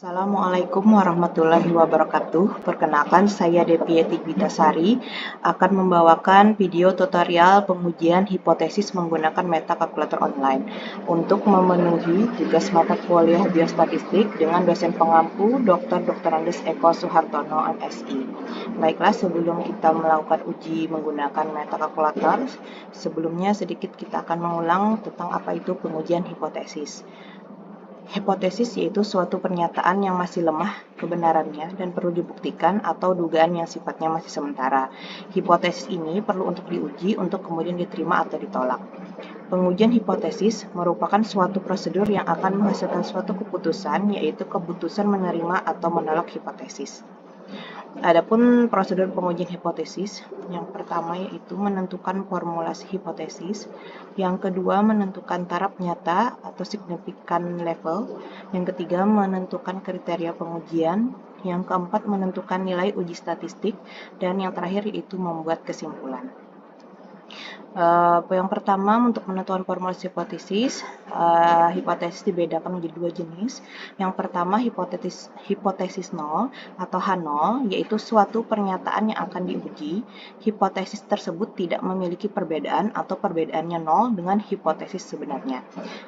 Assalamualaikum warahmatullahi wabarakatuh. Perkenalkan, saya Devieti Gwitasari akan membawakan video tutorial pengujian hipotesis menggunakan metakalkulator online untuk memenuhi tugas mata kuliah biostatistik dengan dosen pengampu Dr. Andes Eko Suhartono, MSI. Baiklah, sebelum kita melakukan uji menggunakan metakalkulator, sebelumnya sedikit kita akan mengulang tentang apa itu pengujian hipotesis. Hipotesis yaitu suatu pernyataan yang masih lemah kebenarannya dan perlu dibuktikan atau dugaan yang sifatnya masih sementara. Hipotesis ini perlu untuk diuji untuk kemudian diterima atau ditolak. Pengujian hipotesis merupakan suatu prosedur yang akan menghasilkan suatu keputusan, yaitu keputusan menerima atau menolak hipotesis. Adapun prosedur pengujian hipotesis, yang pertama yaitu menentukan formulasi hipotesis, yang kedua menentukan taraf nyata atau signifikan level, yang ketiga menentukan kriteria pengujian, yang keempat menentukan nilai uji statistik, dan yang terakhir yaitu membuat kesimpulan. Yang pertama, untuk menentukan formulasi hipotesis, hipotesis dibedakan menjadi dua jenis. Yang pertama, hipotesis nol atau H0, yaitu suatu pernyataan yang akan diuji. Hipotesis tersebut tidak memiliki perbedaan atau perbedaannya nol dengan hipotesis sebenarnya.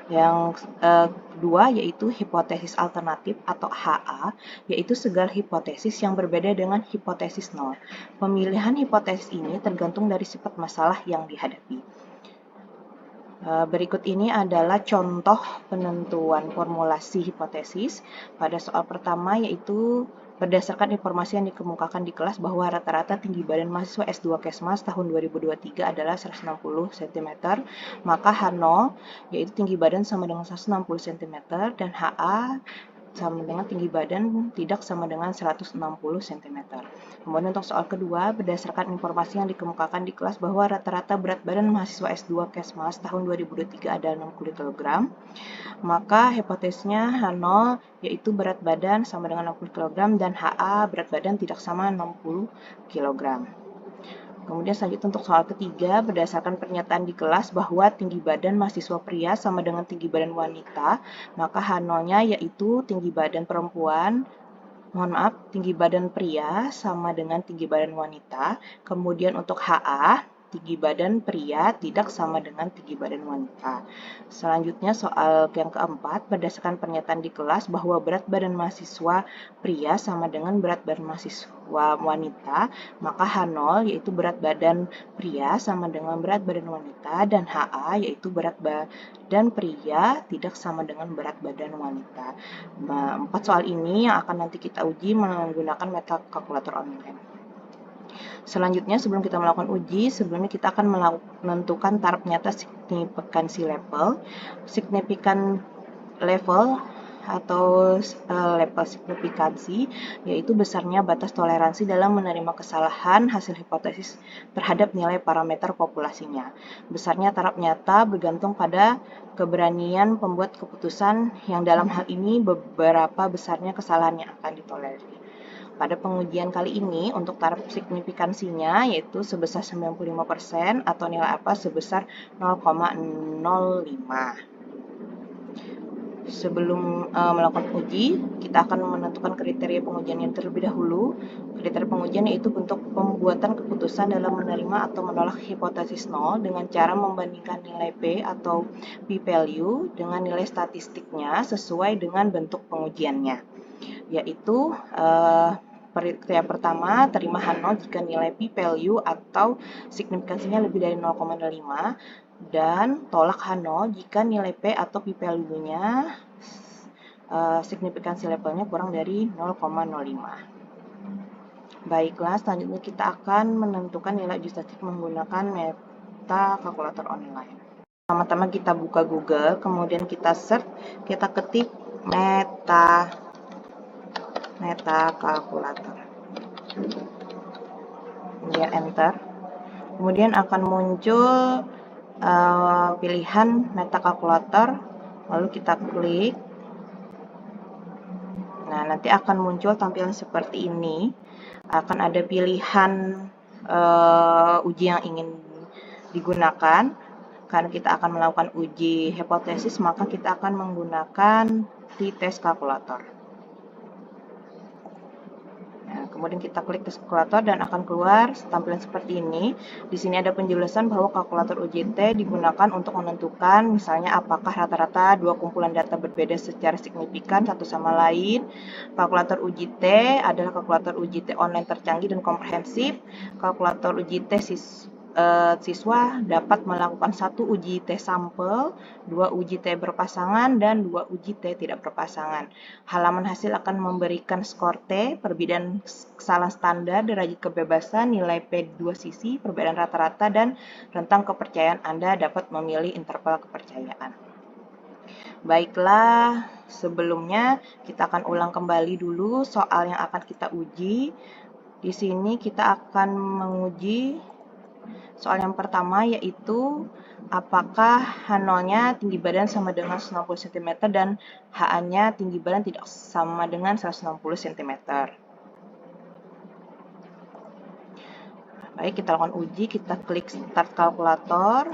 Yang kedua, yaitu hipotesis alternatif atau HA, yaitu segala hipotesis yang berbeda dengan hipotesis nol. Pemilihan hipotesis ini tergantung dari sifat masalah yang dihadapi. Berikut ini adalah contoh penentuan formulasi hipotesis. Pada soal pertama yaitu berdasarkan informasi yang dikemukakan di kelas bahwa rata-rata tinggi badan mahasiswa S2 Kesmas tahun 2023 adalah 160 cm, maka H0 yaitu tinggi badan sama dengan 160 cm dan HA sama dengan tinggi badan tidak sama dengan 160 cm. Kemudian untuk soal kedua, berdasarkan informasi yang dikemukakan di kelas bahwa rata-rata berat badan mahasiswa S2 Kesmas tahun 2023 adalah 60 kg, maka hipotesisnya H0 yaitu berat badan sama dengan 60 kg dan HA berat badan tidak sama 60 kg. Kemudian selanjutnya untuk soal ketiga, berdasarkan pernyataan di kelas bahwa tinggi badan mahasiswa pria sama dengan tinggi badan wanita, maka H0-nya yaitu tinggi badan perempuan, tinggi badan pria sama dengan tinggi badan wanita. Kemudian untuk HA, tinggi badan pria tidak sama dengan tinggi badan wanita. Selanjutnya soal yang keempat, berdasarkan pernyataan di kelas bahwa berat badan mahasiswa pria sama dengan berat badan mahasiswa wanita, maka H0 yaitu berat badan pria sama dengan berat badan wanita dan HA yaitu berat badan pria tidak sama dengan berat badan wanita. Empat soal ini yang akan nanti kita uji menggunakan metakalkulator online. Selanjutnya, sebelum kita melakukan uji, sebelumnya kita akan menentukan taraf nyata signifikansi level. Signifikan level atau level signifikansi yaitu besarnya batas toleransi dalam menerima kesalahan hasil hipotesis terhadap nilai parameter populasinya. Besarnya taraf nyata bergantung pada keberanian pembuat keputusan yang dalam hal ini beberapa besarnya kesalahan yang akan ditolerir. Pada pengujian kali ini, untuk taraf signifikansinya yaitu sebesar 95% atau nilai alfa sebesar 0,05. Sebelum melakukan uji, kita akan menentukan kriteria pengujian yang terlebih dahulu. Kriteria pengujian yaitu bentuk pembuatan keputusan dalam menerima atau menolak hipotesis nol dengan cara membandingkan nilai P atau p-value dengan nilai statistiknya sesuai dengan bentuk pengujiannya, yaitu kriteria pertama, terima H0 jika nilai p-value atau signifikansinya lebih dari 0,05 dan tolak H0 jika nilai P atau p-value-nya signifikansi levelnya kurang dari 0,05. Baiklah, selanjutnya kita akan menentukan nilai uji statistik menggunakan metakalkulator online. Pertama-tama kita buka Google, kemudian kita search, kita ketik metakalkulator, kemudian enter, kemudian akan muncul pilihan metakalkulator, lalu kita klik. Nah, nanti akan muncul tampilan seperti ini, akan ada pilihan uji yang ingin digunakan. Karena kita akan melakukan uji hipotesis, maka kita akan menggunakan t-test kalkulator. Kemudian kita klik tes kalkulator dan akan keluar tampilan seperti ini. Di sini ada penjelasan bahwa kalkulator UJT digunakan untuk menentukan misalnya apakah rata-rata dua kumpulan data berbeda secara signifikan satu sama lain. Kalkulator UJT adalah kalkulator UJT online tercanggih dan komprehensif. Kalkulator UJT siswa dapat melakukan 1 uji T sampel, 2 uji T berpasangan, dan 2 uji T tidak berpasangan. Halaman hasil akan memberikan skor T, perbedaan kesalahan standar, derajat kebebasan, nilai P2 sisi, perbedaan rata-rata, dan rentang kepercayaan. Anda dapat memilih interval kepercayaan. Baiklah, sebelumnya kita akan ulang kembali dulu soal yang akan kita uji. Di sini kita akan menguji soal yang pertama, yaitu apakah H0-nya tinggi badan sama dengan 90 cm dan HA-nya tinggi badan tidak sama dengan 160 cm. Baik, kita lakukan uji, kita klik start kalkulator.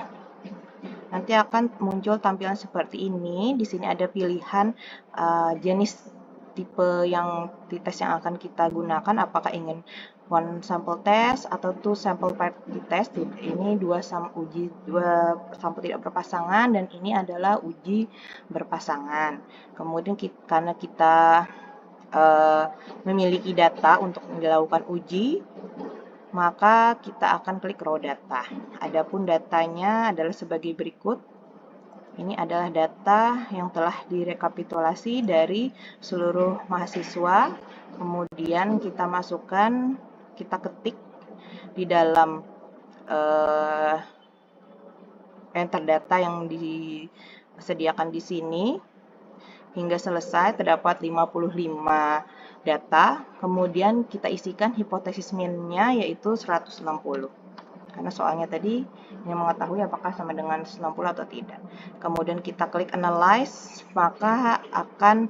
Nanti akan muncul tampilan seperti ini. Di sini ada pilihan jenis tipe yang tes yang akan kita gunakan, apakah ingin one sample test atau two sample parity test. Ini dua sampel tidak berpasangan dan ini adalah uji berpasangan. Kemudian karena kita memiliki data untuk dilakukan uji, maka kita akan klik raw data. Adapun datanya adalah sebagai berikut. Ini adalah data yang telah direkapitulasi dari seluruh mahasiswa. Kemudian kita masukkan, kita ketik di dalam enter data yang disediakan di sini. Hingga selesai terdapat 55 data. Kemudian kita isikan hipotesis min-nya yaitu 160. Karena soalnya tadi ingin mengetahui apakah sama dengan 90 atau tidak. Kemudian kita klik analyze, maka akan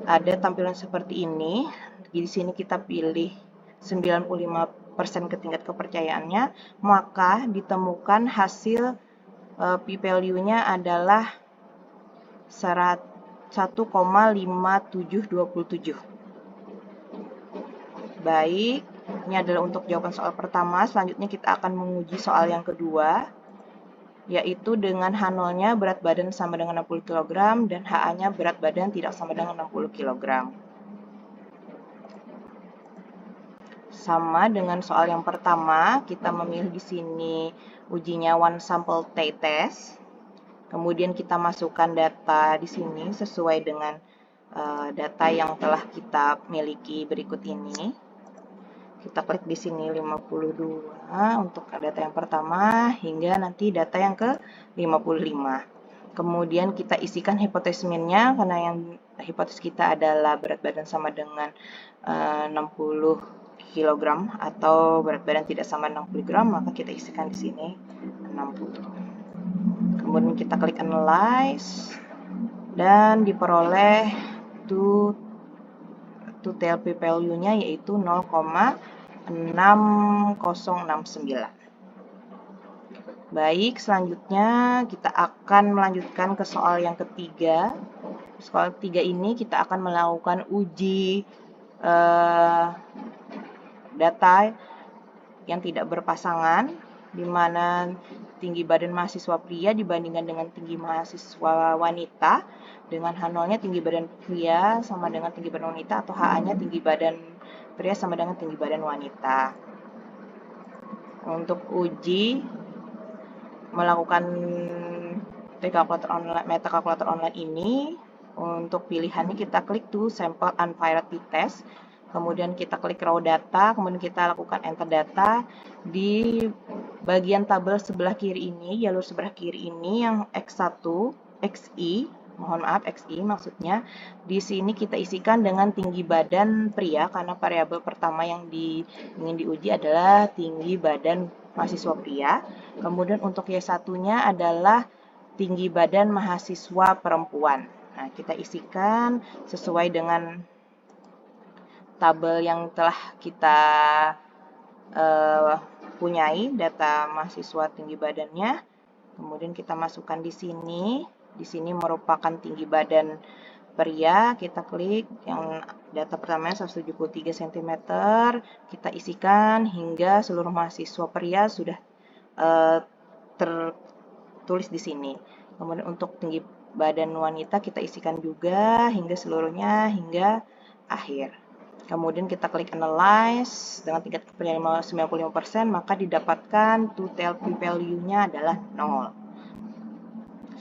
ada tampilan seperti ini. Di sini kita pilih 95% tingkat kepercayaannya, maka ditemukan hasil p-value-nya adalah 1,5727. Baik, ini adalah untuk jawaban soal pertama. Selanjutnya kita akan menguji soal yang kedua, yaitu dengan H0-nya berat badan sama dengan 60 kg dan HA-nya berat badan tidak sama dengan 60 kg. Sama dengan soal yang pertama, kita memilih di sini ujinya one sample T test. Kemudian kita masukkan data di sini sesuai dengan data yang telah kita miliki berikut ini. Kita klik di sini 52 untuk data yang pertama hingga nanti data yang ke-55. Kemudian kita isikan hipotesis min-nya karena yang hipotesis kita adalah berat badan sama dengan 60 kg atau berat badan tidak sama 60 kg, maka kita isikan di sini 60. Kemudian kita klik analyze dan diperoleh total p-value-nya yaitu 0,6069. Baik, selanjutnya kita akan melanjutkan ke soal yang ketiga. Soal ketiga ini kita akan melakukan uji data yang tidak berpasangan, di mana tinggi badan mahasiswa pria dibandingkan dengan tinggi mahasiswa wanita, dengan H0-nya tinggi badan pria sama dengan tinggi badan wanita, atau HA-nya tinggi badan pria sama dengan tinggi badan wanita. Untuk uji melakukan meta kalkulator online ini, untuk pilihannya kita klik to sample unvariety test. Kemudian kita klik raw data, kemudian kita lakukan enter data. Di bagian tabel sebelah kiri ini, jalur sebelah kiri ini yang X1, XI, mohon maaf XI maksudnya, di sini kita isikan dengan tinggi badan pria karena variabel pertama yang ingin diuji adalah tinggi badan mahasiswa pria. Kemudian untuk Y1-nya adalah tinggi badan mahasiswa perempuan. Nah, kita isikan sesuai dengan tabel yang telah kita punyai, data mahasiswa tinggi badannya. Kemudian kita masukkan di sini. Di sini merupakan tinggi badan pria, kita klik yang data pertamanya 173 cm, kita isikan hingga seluruh mahasiswa pria sudah tertulis di sini. Kemudian untuk tinggi badan wanita kita isikan juga hingga seluruhnya hingga akhir. Kemudian kita klik analyze dengan tingkat kepercayaan 95%, maka didapatkan total p-value-nya adalah 0.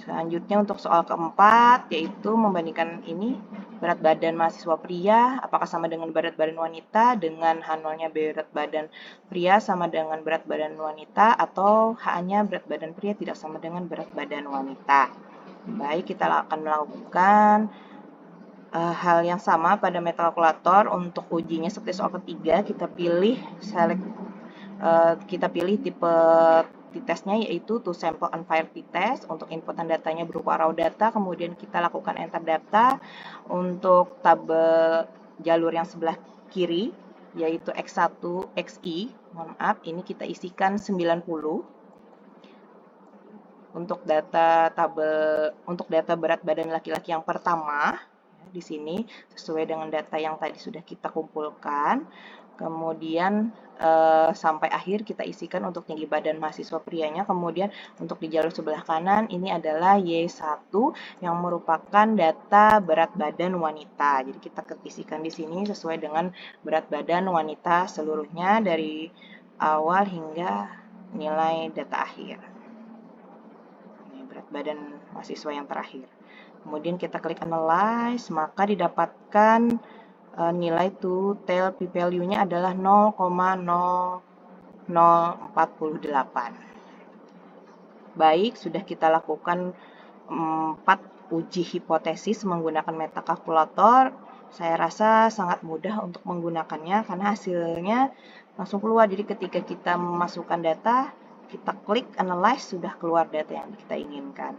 Selanjutnya untuk soal keempat, yaitu membandingkan ini berat badan mahasiswa pria apakah sama dengan berat badan wanita dengan H0-nya berat badan pria sama dengan berat badan wanita atau H-nya berat badan pria tidak sama dengan berat badan wanita. Baik, kita akan melakukan hal yang sama pada metakalkulator. Untuk ujinya seperti soal ketiga, kita pilih tipe t-testnya yaitu to sample unfair t-test. Untuk input dan datanya berupa raw data, kemudian kita lakukan enter data. Untuk tabel jalur yang sebelah kiri yaitu X1 XI, mohon maaf, ini kita isikan 90. Untuk data berat badan laki-laki yang pertama di sini sesuai dengan data yang tadi sudah kita kumpulkan. Kemudian sampai akhir kita isikan untuk tinggi badan mahasiswa prianya. Kemudian untuk di jalur sebelah kanan ini adalah Y1 yang merupakan data berat badan wanita. Jadi kita isikan di sini sesuai dengan berat badan wanita seluruhnya dari awal hingga nilai data akhir. Ini berat badan mahasiswa yang terakhir. Kemudian kita klik analyze, maka didapatkan nilai total p-value-nya adalah 0,0048. Baik, sudah kita lakukan 4 uji hipotesis menggunakan metakalkulator. Saya rasa sangat mudah untuk menggunakannya karena hasilnya langsung keluar. Jadi ketika kita memasukkan data, kita klik analyze, sudah keluar data yang kita inginkan.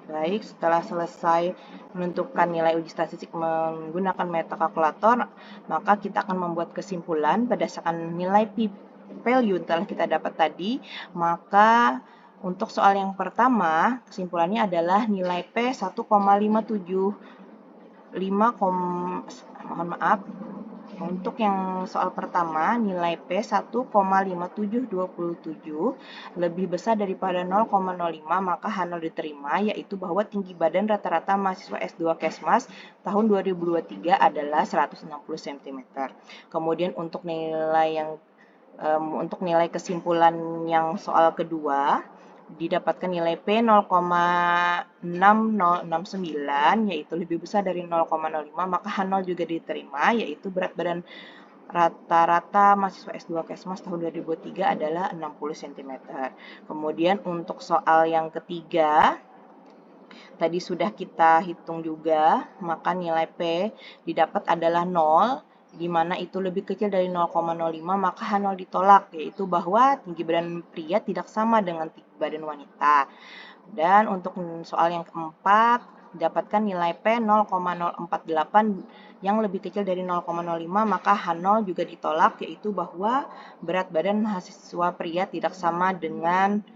Baik, setelah selesai menentukan nilai uji statistik menggunakan metakalkulator, maka kita akan membuat kesimpulan berdasarkan nilai p-value yang telah kita dapat tadi. Maka untuk soal yang pertama, kesimpulannya adalah nilai P 1,575, mohon maaf. Untuk yang soal pertama, nilai P 1,5727 lebih besar daripada 0,05, maka H0 diterima, yaitu bahwa tinggi badan rata-rata mahasiswa S2 Kesmas tahun 2023 adalah 160 cm. Kemudian untuk nilai kesimpulan yang soal kedua, didapatkan nilai P 0,6069, yaitu lebih besar dari 0,05, maka H0 juga diterima, yaitu berat badan rata-rata mahasiswa S2 Kesmas tahun 2003 adalah 60 cm. Kemudian untuk soal yang ketiga, tadi sudah kita hitung juga, maka nilai P didapat adalah 0, di mana itu lebih kecil dari 0,05, maka H0 ditolak, yaitu bahwa tinggi badan pria tidak sama dengan tinggi badan wanita. Dan untuk soal yang keempat, dapatkan nilai P 0,048 yang lebih kecil dari 0,05, maka H0 juga ditolak, yaitu bahwa berat badan mahasiswa pria tidak sama dengan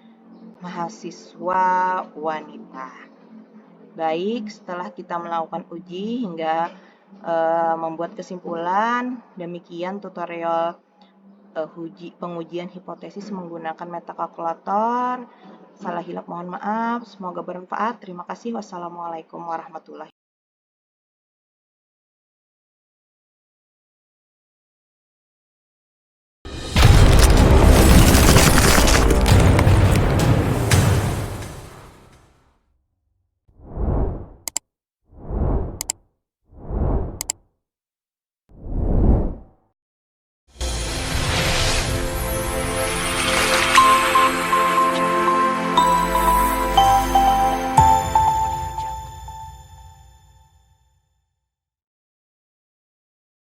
mahasiswa wanita. Baik, setelah kita melakukan uji hingga membuat kesimpulan, demikian tutorial pengujian hipotesis menggunakan metakalkulator. Salah hilap mohon maaf, semoga bermanfaat. Terima kasih. Wassalamualaikum warahmatullahi wabarakatuh.